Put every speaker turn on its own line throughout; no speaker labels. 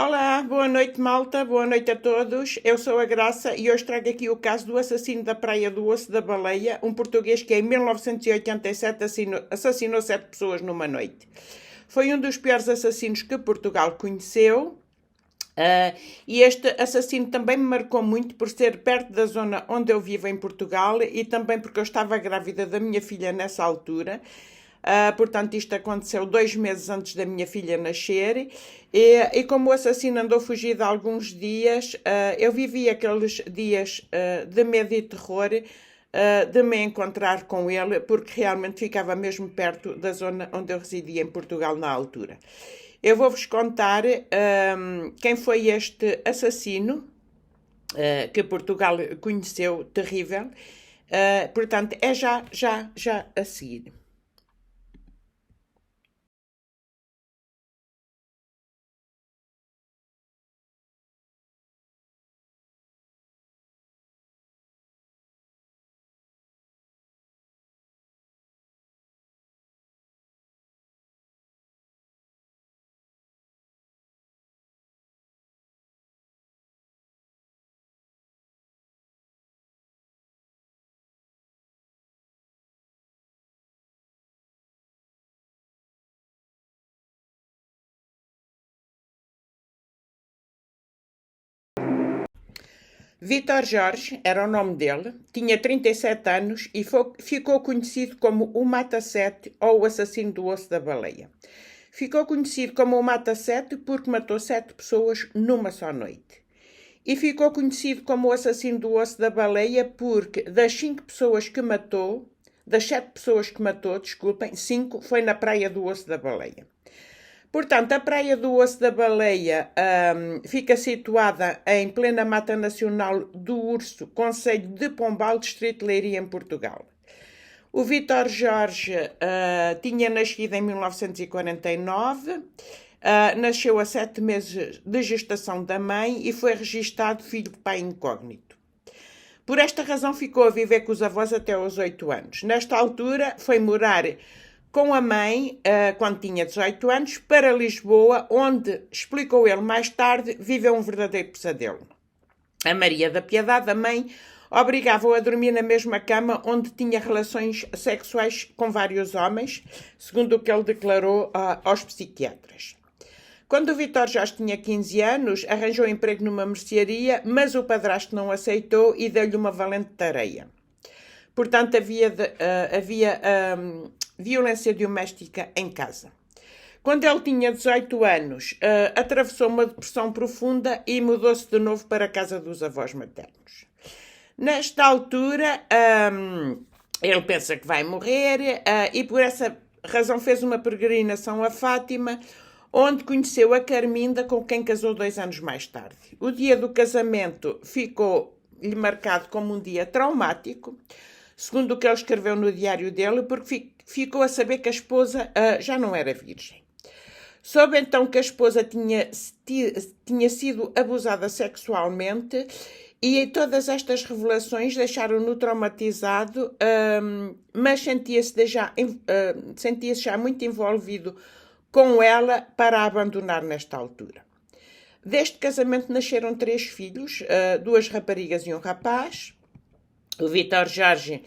Olá, boa noite, malta, boa noite a todos. Eu sou a Graça e hoje trago aqui o caso do assassino da Praia do Osso da Baleia, um português que em 1987 assassinou 7 pessoas numa noite. Foi um dos piores assassinos que Portugal conheceu. E este assassino também me marcou muito por ser perto da zona onde eu vivo em Portugal e também porque eu estava grávida da minha filha nessa altura. Portanto, isto aconteceu 2 meses antes da minha filha nascer. E como o assassino andou fugido há alguns dias, eu vivi aqueles dias de medo e terror de me encontrar com ele, porque realmente ficava mesmo perto da zona onde eu residia em Portugal na altura. Eu vou-vos contar quem foi este assassino que Portugal conheceu, terrível. Portanto, é já a seguir. Vítor Jorge era o nome dele, tinha 37 anos e ficou conhecido como o Mata-Sete ou o assassino do osso da baleia. Ficou conhecido como o Mata-Sete porque matou 7 pessoas numa só noite. E ficou conhecido como o assassino do osso da baleia porque das 7 pessoas que matou, desculpem, 5 foi na Praia do Osso da Baleia. Portanto, a Praia do Osso da Baleia fica situada em plena Mata Nacional do Urso, concelho de Pombal, distrito de Leiria, em Portugal. O Vítor Jorge tinha nascido em 1949, nasceu a 7 meses de gestação da mãe e foi registado filho de pai incógnito. Por esta razão ficou a viver com os avós até aos 8 anos. Nesta altura foi morar com a mãe, quando tinha 18 anos, para Lisboa, onde, explicou ele mais tarde, viveu um verdadeiro pesadelo. A Maria da Piedade, a mãe, obrigava-o a dormir na mesma cama onde tinha relações sexuais com vários homens, segundo o que ele declarou aos psiquiatras. Quando o Vítor Jorge tinha 15 anos, arranjou emprego numa mercearia, mas o padrasto não aceitou e deu-lhe uma valente tareia. Portanto, havia violência doméstica em casa. Quando ele tinha 18 anos, atravessou uma depressão profunda e mudou-se de novo para a casa dos avós maternos. Nesta altura, ele pensa que vai morrer e por essa razão fez uma peregrinação a Fátima, onde conheceu a Carminda, com quem casou 2 anos mais tarde. O dia do casamento ficou-lhe marcado como um dia traumático, segundo o que ele escreveu no diário dele, porque ficou a saber que a esposa já não era virgem. Soube então que a esposa tinha sido abusada sexualmente e todas estas revelações deixaram-no traumatizado, mas sentia-se já muito envolvido com ela para a abandonar nesta altura. Deste casamento nasceram 3 filhos, 2 raparigas e um rapaz. O Vítor Jorge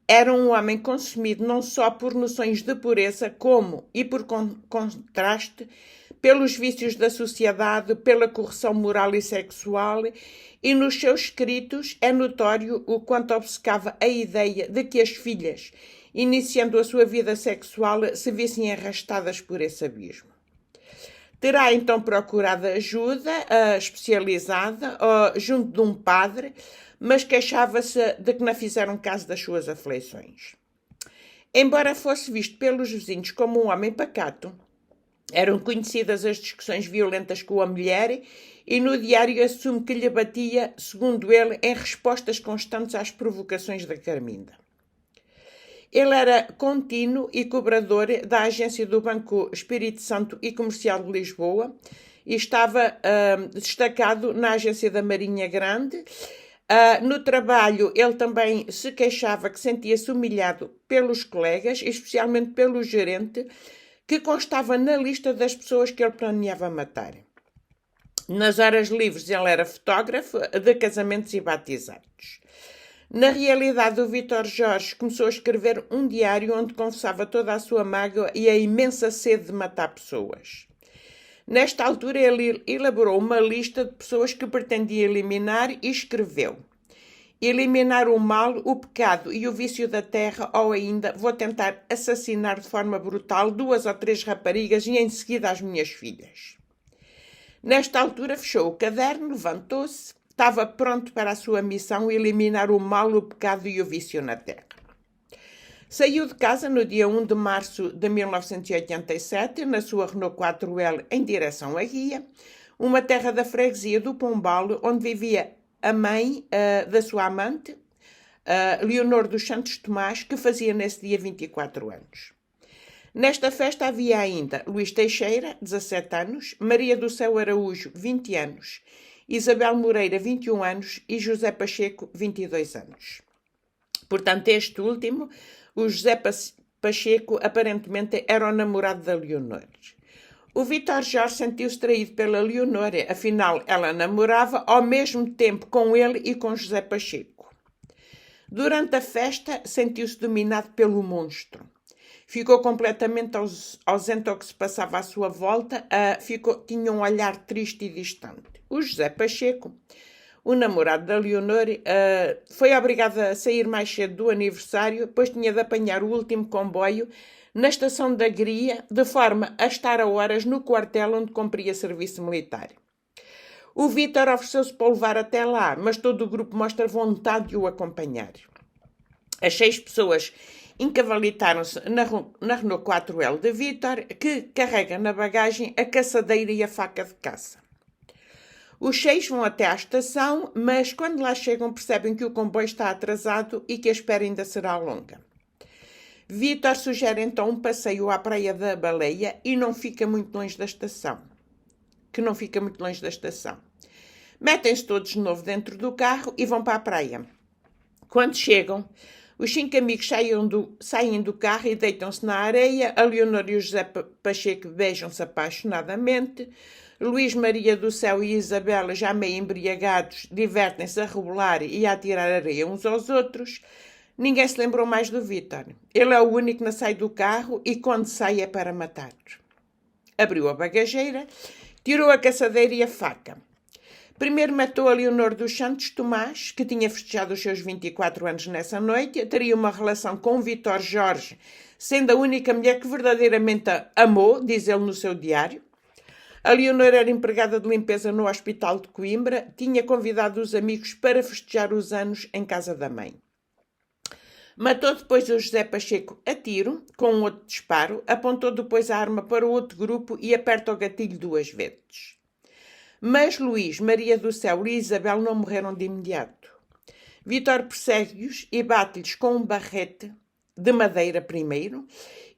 era um homem consumido não só por noções de pureza, como, e por contraste, pelos vícios da sociedade, pela corrupção moral e sexual, e nos seus escritos é notório o quanto obcecava a ideia de que as filhas, iniciando a sua vida sexual, se vissem arrastadas por esse abismo. Terá então procurado ajuda especializada junto de um padre, mas queixava-se de que não fizeram caso das suas aflições. Embora fosse visto pelos vizinhos como um homem pacato, eram conhecidas as discussões violentas com a mulher e no diário assume que lhe batia, segundo ele, em respostas constantes às provocações da Carminda. Ele era contínuo e cobrador da agência do Banco Espírito Santo e Comercial de Lisboa e estava destacado na agência da Marinha Grande. No trabalho, ele também se queixava que sentia-se humilhado pelos colegas, especialmente pelo gerente, que constava na lista das pessoas que ele planeava matar. Nas horas livres ele era fotógrafo de casamentos e batizados. Na realidade, o Vítor Jorge começou a escrever um diário onde confessava toda a sua mágoa e a imensa sede de matar pessoas. Nesta altura, ele elaborou uma lista de pessoas que pretendia eliminar e escreveu: eliminar o mal, o pecado e o vício da terra, ou ainda vou tentar assassinar de forma brutal 2 ou 3 raparigas e em seguida as minhas filhas. Nesta altura fechou o caderno, levantou-se, estava pronto para a sua missão: eliminar o mal, o pecado e o vício na terra. Saiu de casa no dia 1 de março de 1987, na sua Renault 4L, em direção à Guia, uma terra da freguesia do Pombal, onde vivia a mãe da sua amante, Leonor dos Santos Tomás, que fazia nesse dia 24 anos. Nesta festa havia ainda Luís Teixeira, 17 anos, Maria do Céu Araújo, 20 anos, Isabel Moreira, 21 anos e José Pacheco, 22 anos. Portanto, este último, o José Pacheco, aparentemente era o namorado da Leonor. O Vítor Jorge sentiu-se traído pela Leonor, afinal ela namorava ao mesmo tempo com ele e com José Pacheco. Durante a festa sentiu-se dominado pelo monstro. Ficou completamente ausente ao que se passava à sua volta, tinha um olhar triste e distante. O José Pacheco, o namorado da Leonor, foi obrigado a sair mais cedo do aniversário, pois tinha de apanhar o último comboio na estação da Gria, de forma a estar a horas no quartel onde cumpria serviço militar. O Vítor ofereceu-se para o levar até lá, mas todo o grupo mostra vontade de o acompanhar. As 6 pessoas encavalitaram-se na Renault 4L de Vítor, que carrega na bagagem a caçadeira e a faca de caça. Os 6 vão até à estação, mas quando lá chegam percebem que o comboio está atrasado e que a espera ainda será longa. Vítor sugere então um passeio à Praia da Baleia e não fica muito longe da estação. Metem-se todos de novo dentro do carro e vão para a praia. Quando chegam, os 5 amigos saem do carro e deitam-se na areia. A Leonor e o José Pacheco beijam-se apaixonadamente. Luís, Maria do Céu e Isabela, já meio embriagados, divertem-se a rebolar e a atirar areia uns aos outros. Ninguém se lembrou mais do Vítor. Ele é o único que não sai do carro e quando sai é para matar. Abriu a bagageira, tirou a caçadeira e a faca. Primeiro matou a Leonor dos Santos Tomás, que tinha festejado os seus 24 anos nessa noite, teria uma relação com o Vítor Jorge, sendo a única mulher que verdadeiramente a amou, diz ele no seu diário. A Leonor era empregada de limpeza no Hospital de Coimbra, tinha convidado os amigos para festejar os anos em casa da mãe. Matou depois o José Pacheco a tiro, com um outro disparo, apontou depois a arma para o outro grupo e aperta o gatilho 2 vezes. Mas Luís, Maria do Céu e Isabel não morreram de imediato. Vítor persegue-os e bate-lhes com um barrete de madeira primeiro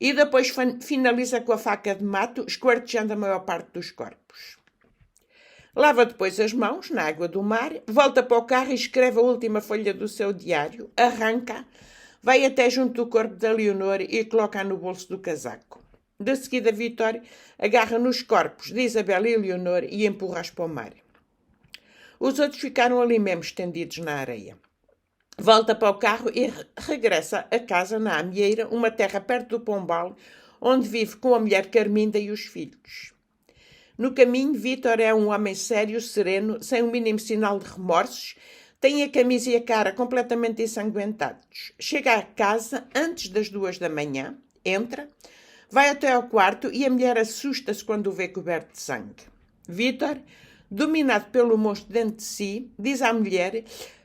e depois finaliza com a faca de mato, esquartejando a maior parte dos corpos. Lava depois as mãos na água do mar, volta para o carro e escreve a última folha do seu diário, arranca, vai até junto do corpo da Leonor e coloca-a no bolso do casaco. De seguida, Vítor agarra nos corpos de Isabel e Leonor e empurra-os para o mar. Os outros ficaram ali mesmo estendidos na areia. Volta para o carro e regressa a casa na Amieira, uma terra perto do Pombal, onde vive com a mulher Carminda e os filhos. No caminho, Vítor é um homem sério, sereno, sem o mínimo sinal de remorsos, tem a camisa e a cara completamente ensanguentados. Chega a casa antes das 2 da manhã, entra, vai até ao quarto e a mulher assusta-se quando o vê coberto de sangue. Vítor, dominado pelo monstro dentro de si, diz à mulher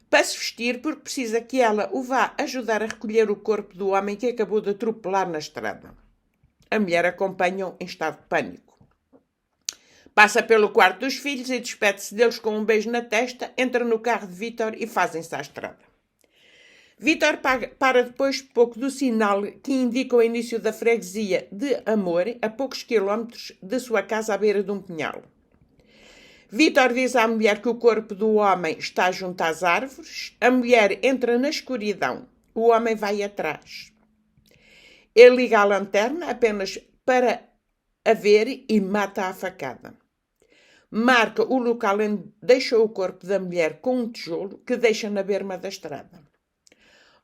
para se vestir porque precisa que ela o vá ajudar a recolher o corpo do homem que acabou de atropelar na estrada. A mulher acompanha-o em estado de pânico. Passa pelo quarto dos filhos e despede-se deles com um beijo na testa, entra no carro de Vítor e fazem-se à estrada. Vítor para depois pouco do sinal que indica o início da freguesia de Amor, a poucos quilómetros de sua casa à beira de um pinhal. Vítor diz à mulher que o corpo do homem está junto às árvores. A mulher entra na escuridão. O homem vai atrás. Ele liga a lanterna apenas para a ver e mata a facada. marca o local onde deixou o corpo da mulher com um tijolo que deixa na berma da estrada.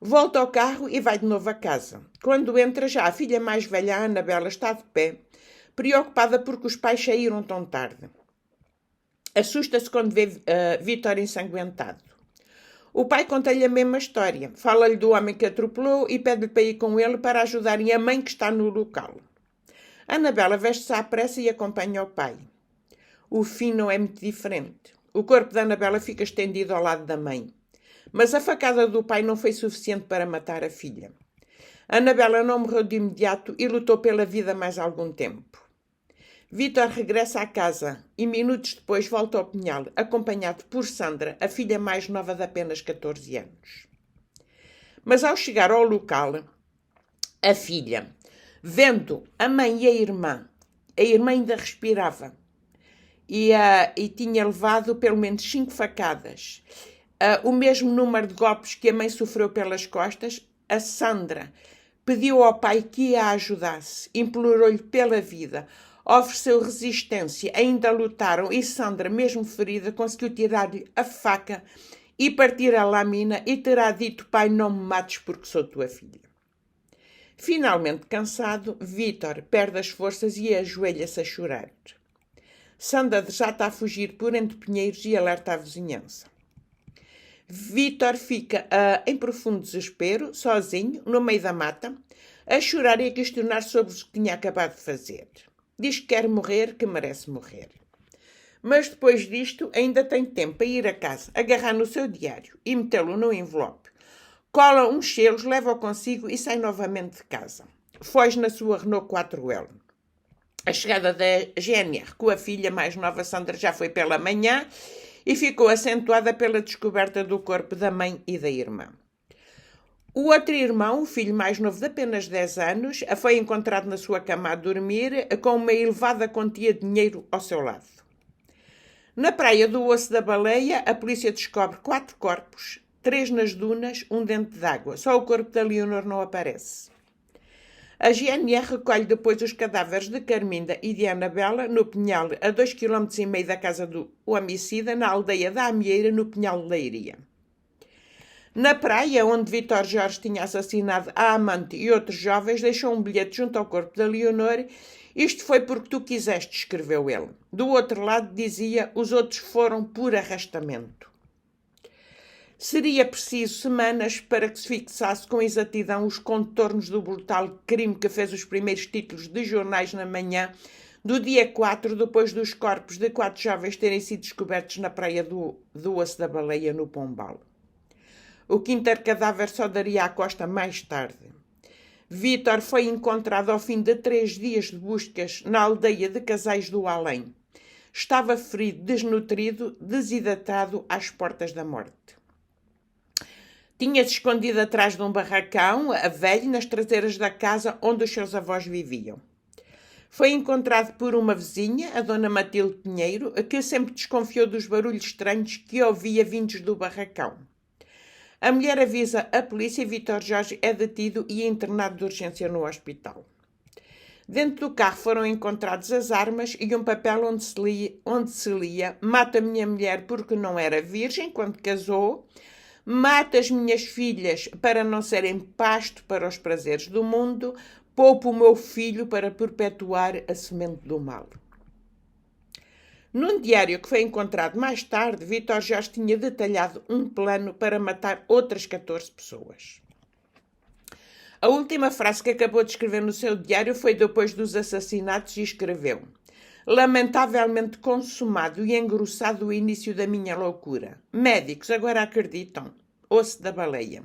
Volta ao carro e vai de novo a casa. Quando entra, já a filha mais velha, a Anabela, está de pé, preocupada porque os pais saíram tão tarde. Assusta-se quando vê Vítor ensanguentado. O pai conta-lhe a mesma história. Fala-lhe do homem que atropelou e pede-lhe para ir com ele para ajudarem a mãe que está no local. Anabela veste-se à pressa e acompanha o pai. O fim não é muito diferente. O corpo da Anabela fica estendido ao lado da mãe. Mas a facada do pai não foi suficiente para matar a filha. Anabela não morreu de imediato e lutou pela vida mais algum tempo. Vítor regressa à casa e minutos depois volta ao Pinhal, acompanhado por Sandra, a filha mais nova de apenas 14 anos. Mas ao chegar ao local, a filha, vendo a mãe e a irmã ainda respirava e tinha levado pelo menos 5 facadas, o mesmo número de golpes que a mãe sofreu pelas costas, a Sandra pediu ao pai que a ajudasse, implorou-lhe pela vida, ofereceu resistência, ainda lutaram e Sandra, mesmo ferida, conseguiu tirar-lhe a faca e partir a lâmina e terá dito: pai, não me mates porque sou tua filha. Finalmente cansado, Vítor perde as forças e ajoelha-se a chorar. Sandra já está a fugir por entre pinheiros e alerta a vizinhança. Vítor fica em profundo desespero, sozinho, no meio da mata, a chorar e a questionar sobre o que tinha acabado de fazer. Diz que quer morrer, que merece morrer. Mas depois disto ainda tem tempo para ir a casa, agarrar no seu diário e metê-lo no envelope. Cola uns selos, leva-o consigo e sai novamente de casa. Foge na sua Renault 4L. A chegada da GNR com a filha mais nova, Sandra, já foi pela manhã e ficou acentuada pela descoberta do corpo da mãe e da irmã. O outro irmão, o filho mais novo de apenas 10 anos, foi encontrado na sua cama a dormir com uma elevada quantia de dinheiro ao seu lado. Na praia do Osso da Baleia, a polícia descobre 4 corpos, 3 nas dunas, um dentro d'água. Só o corpo da Leonor não aparece. A GNR recolhe depois os cadáveres de Carminda e de Anabela no Pinhal, a 2,5 km da casa do homicida, na aldeia da Amieira, no Pinhal de Leiria. Na praia, onde Vítor Jorge tinha assassinado a amante e outros jovens, deixou um bilhete junto ao corpo da Leonor. Isto foi porque tu quiseste, escreveu ele. Do outro lado dizia: os outros foram por arrastamento. Seria preciso semanas para que se fixasse com exatidão os contornos do brutal crime que fez os primeiros títulos de jornais na manhã do dia 4, depois dos corpos de 4 jovens terem sido descobertos na praia do Osso da Baleia, no Pombal. O quinto cadáver só daria à costa mais tarde. Vítor foi encontrado ao fim de 3 dias de buscas na aldeia de Casais do Além. Estava ferido, desnutrido, desidratado, às portas da morte. Tinha-se escondido atrás de um barracão, a velho, nas traseiras da casa onde os seus avós viviam. Foi encontrado por uma vizinha, a dona Matilde Pinheiro, que sempre desconfiou dos barulhos estranhos que ouvia vindos do barracão. A mulher avisa a polícia e Vítor Jorge é detido e internado de urgência no hospital. Dentro do carro foram encontrados as armas e um papel onde se lia: mata a minha mulher porque não era virgem quando casou, mata as minhas filhas para não serem pasto para os prazeres do mundo, poupo o meu filho para perpetuar a semente do mal. Num diário que foi encontrado mais tarde, Vítor Jorge tinha detalhado um plano para matar outras 14 pessoas. A última frase que acabou de escrever no seu diário foi depois dos assassinatos e escreveu: lamentavelmente consumado e engrossado o início da minha loucura. Médicos agora acreditam. Osso da Baleia.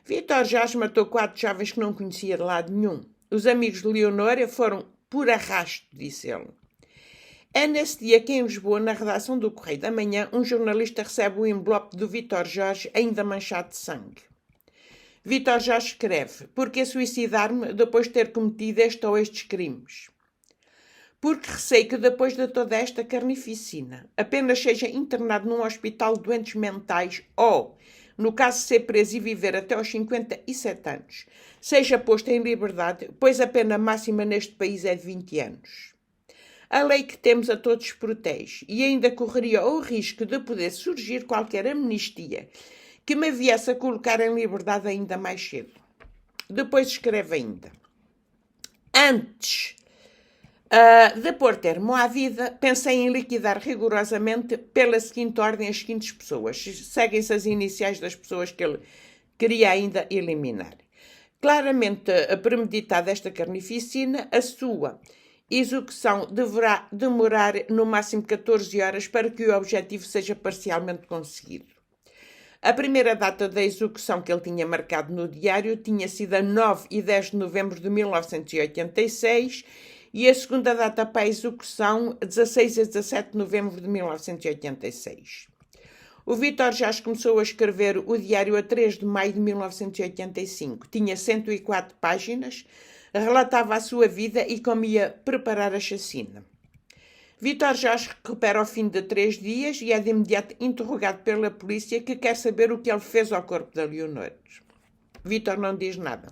Vítor Jorge matou 4 jovens que não conhecia de lado nenhum. Os amigos de Leonora foram por arrasto, disse ele. É nesse dia que, em Lisboa, na redação do Correio da Manhã, um jornalista recebe o envelope do Vítor Jorge ainda manchado de sangue. Vítor Jorge escreve: porque suicidar-me depois de ter cometido este ou estes crimes? Porque receio que depois de toda esta carnificina apenas seja internado num hospital de doentes mentais ou, no caso de ser preso e viver até aos 57 anos, seja posto em liberdade, pois a pena máxima neste país é de 20 anos. a lei que temos a todos protege e ainda correria o risco de poder surgir qualquer amnistia que me viesse a colocar em liberdade ainda mais cedo. Depois escreve ainda: antes de pôr termo à vida, pensei em liquidar rigorosamente pela seguinte ordem as seguintes pessoas. Seguem-se as iniciais das pessoas que ele queria ainda eliminar. Claramente premeditada esta carnificina, a sua execução deverá demorar no máximo 14 horas para que o objetivo seja parcialmente conseguido. A primeira data da execução que ele tinha marcado no diário tinha sido a 9 e 10 de novembro de 1986 e a segunda data para a execução, 16 a 17 de novembro de 1986. O Vítor Jorge começou a escrever o diário a 3 de maio de 1985. Tinha 104 páginas, relatava a sua vida e como ia preparar a chacina. Vítor Jorge recupera ao fim de 3 dias e é de imediato interrogado pela polícia que quer saber o que ele fez ao corpo da Leonor. Vítor não diz nada.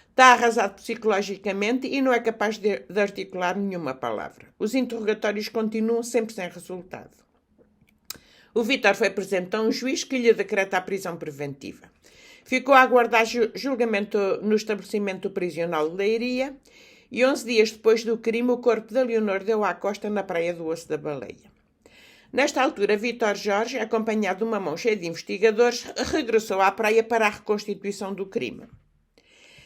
Está arrasado psicologicamente e não é capaz de articular nenhuma palavra. Os interrogatórios continuam sempre sem resultado. O Vítor foi presente a um juiz que lhe decreta a prisão preventiva. Ficou a aguardar julgamento no estabelecimento prisional de Leiria e 11 dias depois do crime o corpo da Leonor deu à costa na praia do Osso da Baleia. Nesta altura, Vítor Jorge, acompanhado de uma mão cheia de investigadores, regressou à praia para a reconstituição do crime.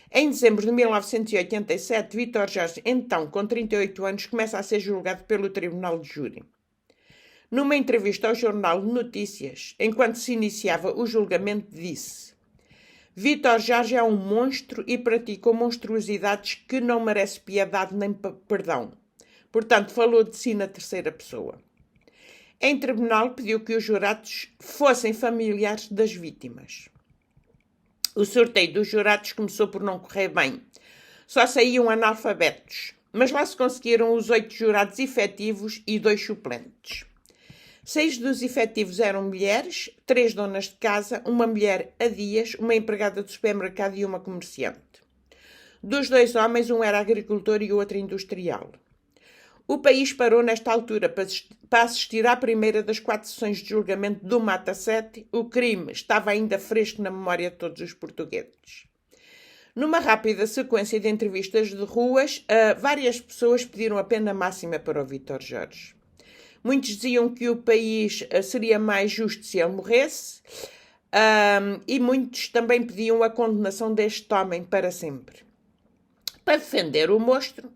Em dezembro de 1987, Vítor Jorge, então com 38 anos, começa a ser julgado pelo Tribunal de Júri. Numa entrevista ao Jornal de Notícias, enquanto se iniciava o julgamento, disse: Vítor Jorge é um monstro e praticou monstruosidades que não merece piedade nem perdão. Portanto, falou de si na terceira pessoa. Em tribunal, pediu que os jurados fossem familiares das vítimas. O sorteio dos jurados começou por não correr bem. Só saíam analfabetos, mas lá se conseguiram os 8 jurados efetivos e 2 suplentes. 6 dos efetivos eram mulheres, 3 donas de casa, uma mulher a dias, uma empregada de supermercado e uma comerciante. Dos 2 homens, um era agricultor e o outro industrial. O país parou nesta altura para assistir à primeira das 4 sessões de julgamento do Mata 7. O crime estava ainda fresco na memória de todos os portugueses. Numa rápida sequência de entrevistas de ruas, várias pessoas pediram a pena máxima para o Vítor Jorge. Muitos diziam que o país seria mais justo se ele morresse e muitos também pediam a condenação deste homem para sempre. Para defender o monstro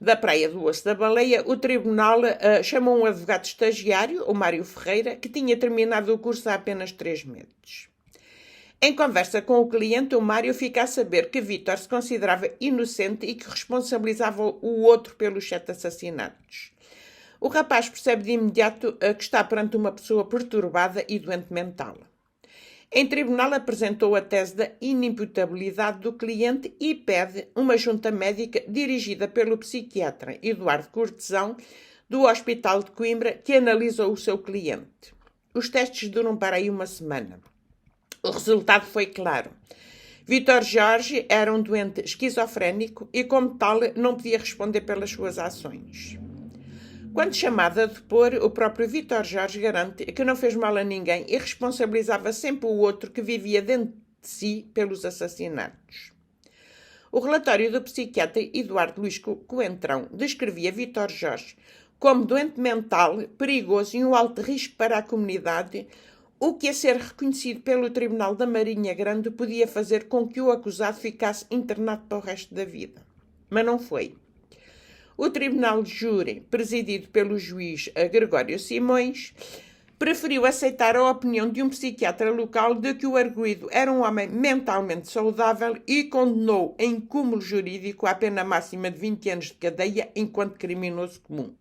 da Praia do Osso da Baleia, o tribunal chamou um advogado estagiário, o Mário Ferreira, que tinha terminado o curso há apenas 3 meses. Em conversa com o cliente, o Mário fica a saber que Vítor se considerava inocente e que responsabilizava o outro pelos 7 assassinatos. O rapaz percebe de imediato que está perante uma pessoa perturbada e doente mental. Em tribunal apresentou a tese da inimputabilidade do cliente e pede uma junta médica dirigida pelo psiquiatra Eduardo Cortesão do Hospital de Coimbra que analisou o seu cliente. Os testes duram para aí uma semana. O resultado foi claro. Vítor Jorge era um doente esquizofrénico e, como tal, não podia responder pelas suas ações. Quando chamado a depor, o próprio Vítor Jorge garante que não fez mal a ninguém e responsabilizava sempre o outro que vivia dentro de si pelos assassinatos. O relatório do psiquiatra Eduardo Luís Coentrão descrevia Vítor Jorge como doente mental, perigoso e um alto risco para a comunidade, o que, a ser reconhecido pelo Tribunal da Marinha Grande, podia fazer com que o acusado ficasse internado para o resto da vida. Mas não foi. O Tribunal de Júri, presidido pelo juiz Gregório Simões, preferiu aceitar a opinião de um psiquiatra local de que o arguido era um homem mentalmente saudável e condenou em cúmulo jurídico à pena máxima de 20 anos de cadeia enquanto criminoso comum.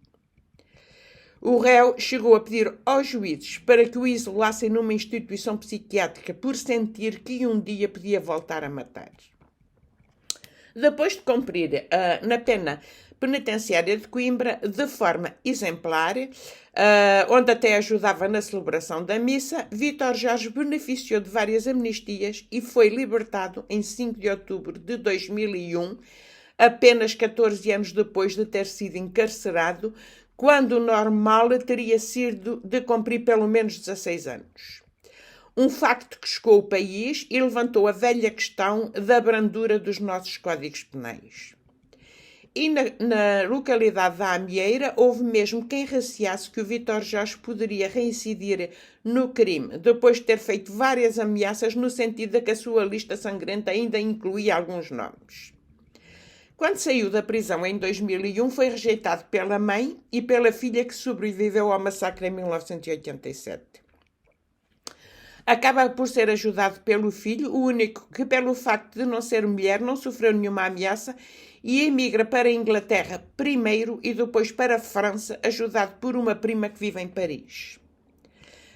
O réu chegou a pedir aos juízes para que o isolassem numa instituição psiquiátrica por sentir que um dia podia voltar a matar. Depois de cumprir na pena penitenciária de Coimbra, de forma exemplar, onde até ajudava na celebração da missa, Vítor Jorge beneficiou de várias amnistias e foi libertado em 5 de outubro de 2001, apenas 14 anos depois de ter sido encarcerado, quando o normal teria sido de cumprir pelo menos 16 anos. Um facto que chocou o país e levantou a velha questão da brandura dos nossos códigos penais. E na localidade da Amieira houve mesmo quem receasse que o Vítor Jorge poderia reincidir no crime, depois de ter feito várias ameaças no sentido de que a sua lista sangrenta ainda incluía alguns nomes. Quando saiu da prisão em 2001, foi rejeitado pela mãe e pela filha que sobreviveu ao massacre em 1987. Acaba por ser ajudado pelo filho, o único que, pelo facto de não ser mulher, não sofreu nenhuma ameaça e emigra para a Inglaterra primeiro e depois para a França, ajudado por uma prima que vive em Paris.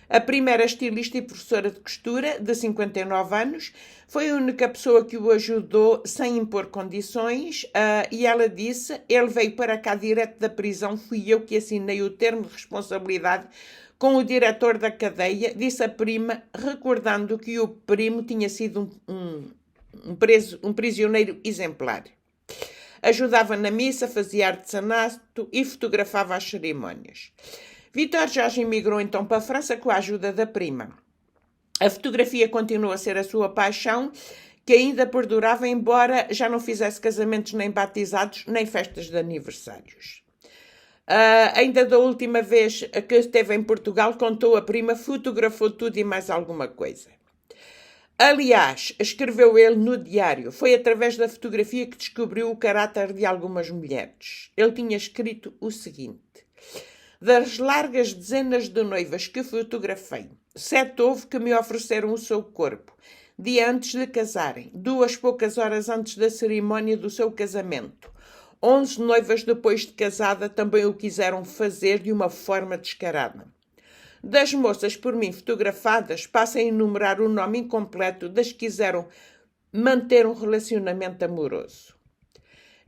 A primeira estilista e professora de costura, de 59 anos, foi a única pessoa que o ajudou sem impor condições e ela disse: ele veio para cá direto da prisão, fui eu que assinei o termo de responsabilidade com o diretor da cadeia, disse a prima, recordando que o primo tinha sido um prisioneiro exemplar. Ajudava na missa, fazia artesanato e fotografava as cerimónias. Vítor Jorge emigrou então para a França com a ajuda da prima. A fotografia continuou a ser a sua paixão, que ainda perdurava, embora já não fizesse casamentos nem batizados, nem festas de aniversários. Ainda da última vez que esteve em Portugal, contou a prima, fotografou tudo e mais alguma coisa. Aliás, escreveu ele no diário, foi através da fotografia que descobriu o caráter de algumas mulheres. Ele tinha escrito o seguinte: das largas dezenas de noivas que fotografei, 7 houve que me ofereceram o seu corpo, dia antes de casarem, 2 poucas horas antes da cerimónia do seu casamento. 11 noivas depois de casada também o quiseram fazer de uma forma descarada. Das moças por mim fotografadas, passo a enumerar o nome incompleto das que quiseram manter um relacionamento amoroso.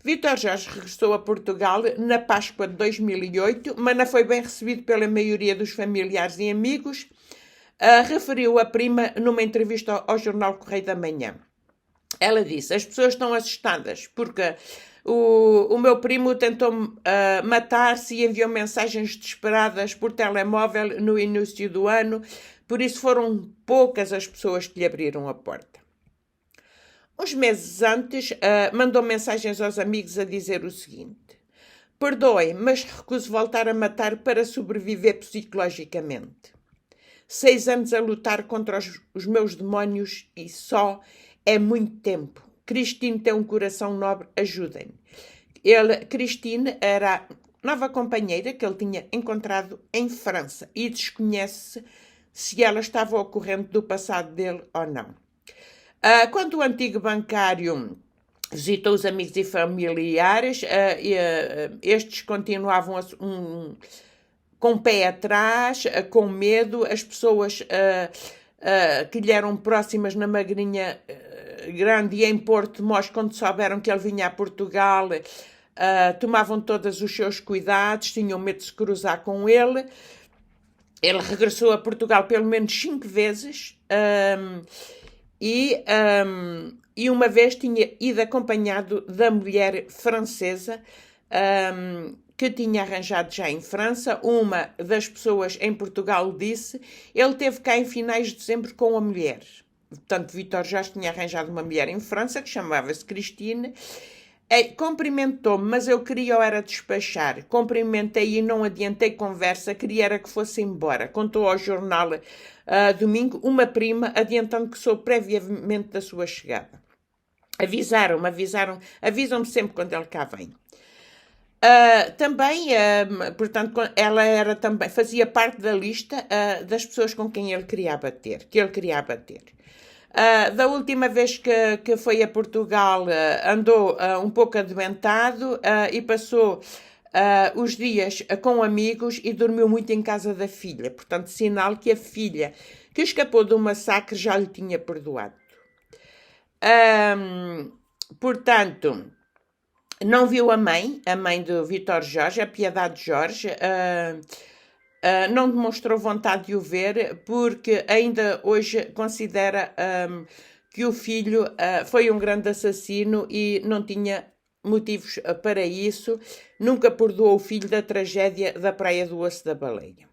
Vítor Jorge regressou a Portugal na Páscoa de 2008, mas não foi bem recebido pela maioria dos familiares e amigos, referiu a prima numa entrevista ao jornal Correio da Manhã. Ela disse: as pessoas estão assustadas porque o meu primo tentou matar-se e enviou mensagens desesperadas por telemóvel no início do ano, por isso foram poucas as pessoas que lhe abriram a porta. Uns meses antes, mandou mensagens aos amigos a dizer o seguinte: perdoem, mas recuso voltar a matar para sobreviver psicologicamente. 6 anos a lutar contra os meus demónios e só é muito tempo. Cristine tem um coração nobre, ajudem-me. Cristine era a nova companheira que ele tinha encontrado em França e desconhece se ela estava ao corrente do passado dele ou não. Quando o antigo bancário visitou os amigos e familiares, estes continuavam com o pé atrás, com medo. As pessoas que lhe eram próximas na Magrinha Grande e em Porto de Mós, quando souberam que ele vinha a Portugal, tomavam todos os seus cuidados, tinham medo de se cruzar com ele. Ele regressou a Portugal pelo menos 5 vezes e uma vez tinha ido acompanhado da mulher francesa que tinha arranjado já em França. Uma das pessoas em Portugal disse: ele esteve cá em finais de dezembro com a mulher. Portanto, Vítor Jorge tinha arranjado uma mulher em França que chamava-se Cristine. Cumprimentou-me, mas eu queria era despachar. Cumprimentei e não adiantei conversa, queria era que fosse embora. Contou ao jornal Domingo uma prima, adiantando que soube previamente da sua chegada. Avisam-me sempre quando ele cá vem. Portanto, ela era também, fazia parte da lista das pessoas com quem ele queria abater, da última vez que foi a Portugal, andou um pouco adoentado e passou os dias com amigos e dormiu muito em casa da filha. Portanto, sinal que a filha que escapou do massacre já lhe tinha perdoado. Portanto, não viu a mãe do Vítor Jorge, a Piedade Jorge, não demonstrou vontade de o ver, porque ainda hoje considera que o filho foi um grande assassino e não tinha motivos para isso, nunca perdoou o filho da tragédia da Praia do Osso da Baleia.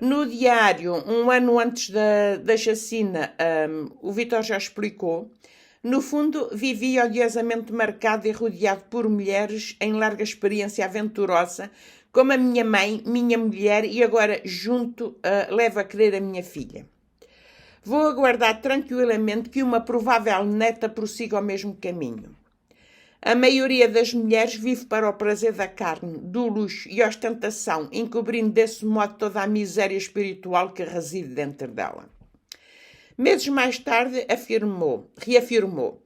No diário, um ano antes da chacina, o Vítor já explicou. No fundo, vivia odiosamente marcado e rodeado por mulheres em larga experiência aventurosa, como a minha mãe, minha mulher e agora junto leva a querer a minha filha. Vou aguardar tranquilamente que uma provável neta prossiga o mesmo caminho. A maioria das mulheres vive para o prazer da carne, do luxo e ostentação, encobrindo desse modo toda a miséria espiritual que reside dentro dela. Meses mais tarde reafirmou,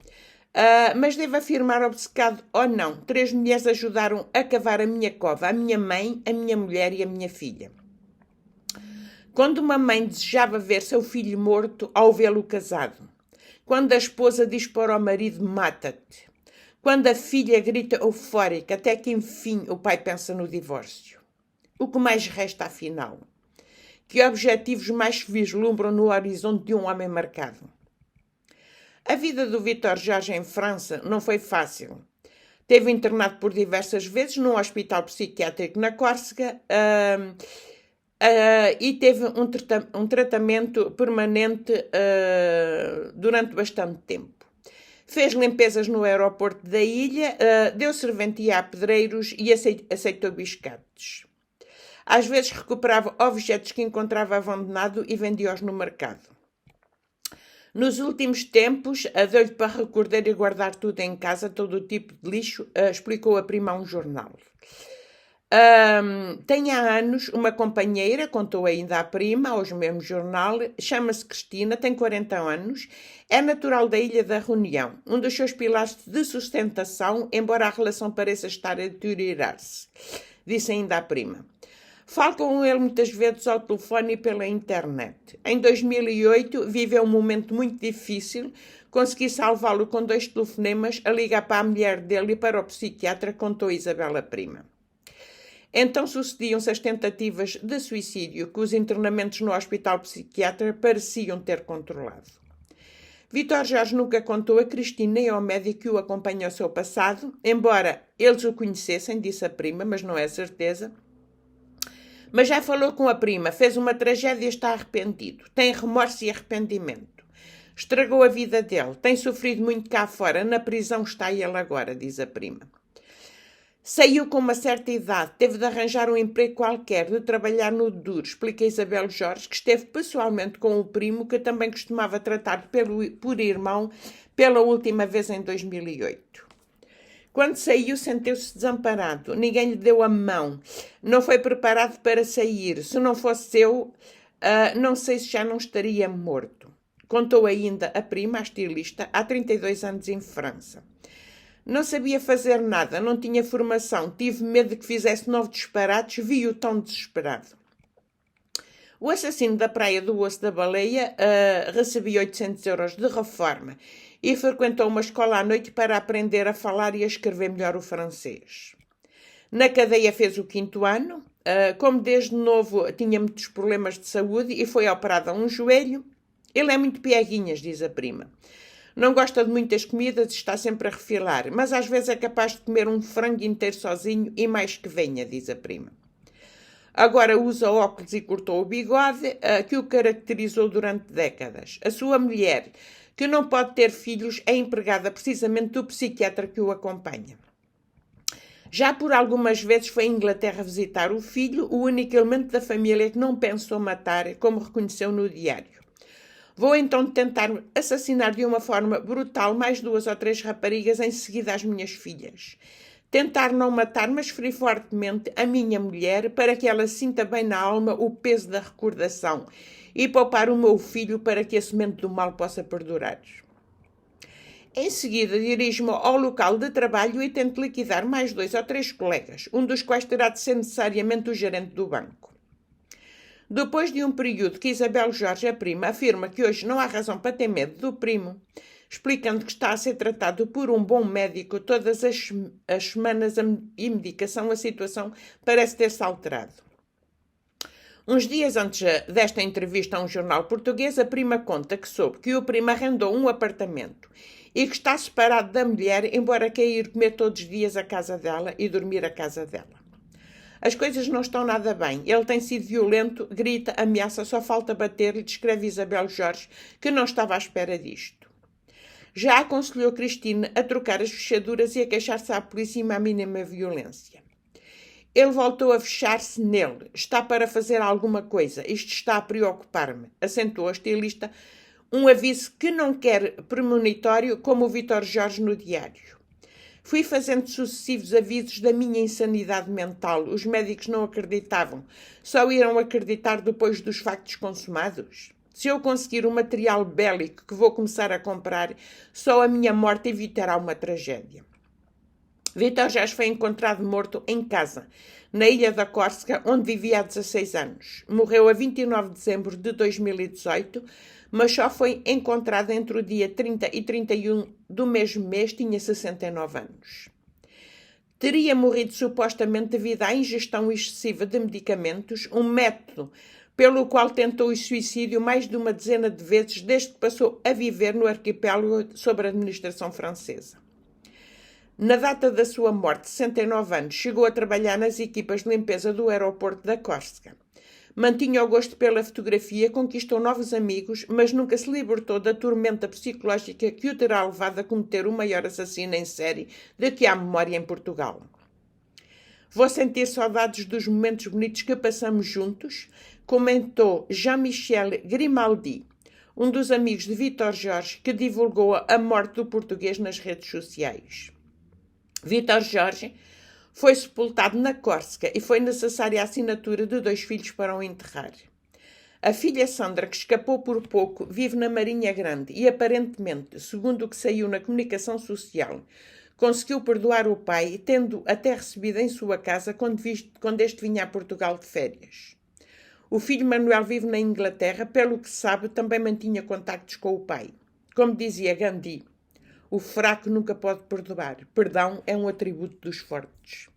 mas devo afirmar obcecado ou não, 3 mulheres ajudaram a cavar a minha cova, a minha mãe, a minha mulher e a minha filha. Quando uma mãe desejava ver seu filho morto ao vê-lo casado, quando a esposa diz para o marido mata-te, quando a filha grita eufórica até que enfim o pai pensa no divórcio. O que mais resta afinal? Que objetivos mais se vislumbram no horizonte de um homem marcado? A vida do Vítor Jorge em França não foi fácil. Teve internado por diversas vezes num hospital psiquiátrico na Córsega e teve um tratamento permanente durante bastante tempo. Fez limpezas no aeroporto da ilha, deu serventia a pedreiros e aceitou biscates. Às vezes recuperava objetos que encontrava abandonado e vendia-os no mercado. Nos últimos tempos, deu-lhe para recordar e guardar tudo em casa, todo o tipo de lixo, explicou a prima a um jornal. Tem há anos uma companheira, contou ainda a prima, ao mesmo jornal, chama-se Cristina, tem 40 anos, é natural da Ilha da Reunião, um dos seus pilares de sustentação, embora a relação pareça estar a deteriorar-se, disse ainda a prima. Falo com ele muitas vezes ao telefone e pela internet. Em 2008 viveu um momento muito difícil, consegui salvá-lo com 2 telefonemas a ligar para a mulher dele e para o psiquiatra, contou Isabela Prima. Então sucediam-se as tentativas de suicídio que os internamentos no hospital psiquiatra pareciam ter controlado. Vítor Jorge nunca contou a Cristina nem ao médico que o acompanha ao seu passado, embora eles o conhecessem, disse a prima, mas não é certeza. Mas já falou com a prima, fez uma tragédia e está arrependido. Tem remorso e arrependimento. Estragou a vida dele, tem sofrido muito cá fora, na prisão está ele agora, diz a prima. Saiu com uma certa idade, teve de arranjar um emprego qualquer, de trabalhar no duro, explica Isabel Jorge, que esteve pessoalmente com o primo, que também costumava tratar por irmão pela última vez em 2008. Quando saiu, sentiu-se desamparado. Ninguém lhe deu a mão. Não foi preparado para sair. Se não fosse eu, não sei se já não estaria morto. Contou ainda a prima, a estilista, há 32 anos em França. Não sabia fazer nada, não tinha formação. Tive medo de que fizesse novos disparates, vi-o tão desesperado. O assassino da Praia do Osso da Baleia recebia 800 euros de reforma e frequentou uma escola à noite para aprender a falar e a escrever melhor o francês. Na cadeia fez o 5º ano, como desde novo tinha muitos problemas de saúde e foi operado a um joelho. Ele é muito pieguinhas, diz a prima. Não gosta de muitas comidas e está sempre a refilar, mas às vezes é capaz de comer um frango inteiro sozinho e mais que venha, diz a prima. Agora usa óculos e cortou o bigode, que o caracterizou durante décadas. A sua mulher, que não pode ter filhos, é empregada precisamente do psiquiatra que o acompanha. Já por algumas vezes foi à Inglaterra visitar o filho, o único elemento da família que não pensou matar, como reconheceu no diário. Vou então tentar assassinar de uma forma brutal mais 2 ou 3 raparigas em seguida às minhas filhas. Tentar não matar, mas ferir fortemente a minha mulher para que ela sinta bem na alma o peso da recordação e poupar o meu filho para que a semente do mal possa perdurar. Em seguida, dirijo-me ao local de trabalho e tento liquidar mais 2 ou 3 colegas, um dos quais terá de ser necessariamente o gerente do banco. Depois de um período que Isabel Jorge, a prima, afirma que hoje não há razão para ter medo do primo, explicando que está a ser tratado por um bom médico todas as semanas e medicação, a situação parece ter-se alterado. Uns dias antes desta entrevista a um jornal português, a prima conta que soube que o primo arrendou um apartamento e que está separado da mulher, embora queira ir comer todos os dias à casa dela e dormir à casa dela. As coisas não estão nada bem. Ele tem sido violento, grita, ameaça, só falta bater-lhe, descreve Isabel Jorge, que não estava à espera disto. Já aconselhou Cristina a trocar as fechaduras e a queixar-se à polícia à mínima violência. Ele voltou a fechar-se nele. Está para fazer alguma coisa. Isto está a preocupar-me, acentuou a estilista, um aviso que não quer premonitório como o Vítor Jorge no diário. Fui fazendo sucessivos avisos da minha insanidade mental. Os médicos não acreditavam. Só irão acreditar depois dos factos consumados. Se eu conseguir o material bélico que vou começar a comprar, só a minha morte evitará uma tragédia. Vítor Jorge foi encontrado morto em casa, na ilha da Córsega, onde vivia há 16 anos. Morreu a 29 de dezembro de 2018, mas só foi encontrado entre o dia 30 e 31 do mesmo mês, tinha 69 anos. Teria morrido supostamente devido à ingestão excessiva de medicamentos, um método pelo qual tentou o suicídio mais de uma dezena de vezes desde que passou a viver no arquipélago sob a administração francesa. Na data da sua morte, 69 anos, chegou a trabalhar nas equipas de limpeza do aeroporto da Córsega. Mantinha o gosto pela fotografia, conquistou novos amigos, mas nunca se libertou da tormenta psicológica que o terá levado a cometer o maior assassino em série de que há memória em Portugal. Vou sentir saudades dos momentos bonitos que passamos juntos, comentou Jean-Michel Grimaldi, um dos amigos de Vítor Jorge, que divulgou a morte do português nas redes sociais. Vítor Jorge foi sepultado na Córsega e foi necessária a assinatura de 2 filhos para o enterrar. A filha Sandra, que escapou por pouco, vive na Marinha Grande e aparentemente, segundo o que saiu na comunicação social, conseguiu perdoar o pai, tendo até recebido em sua casa quando este vinha a Portugal de férias. O filho Manuel vive na Inglaterra, pelo que se sabe, também mantinha contactos com o pai. Como dizia Gandhi, o fraco nunca pode perdoar. Perdão é um atributo dos fortes.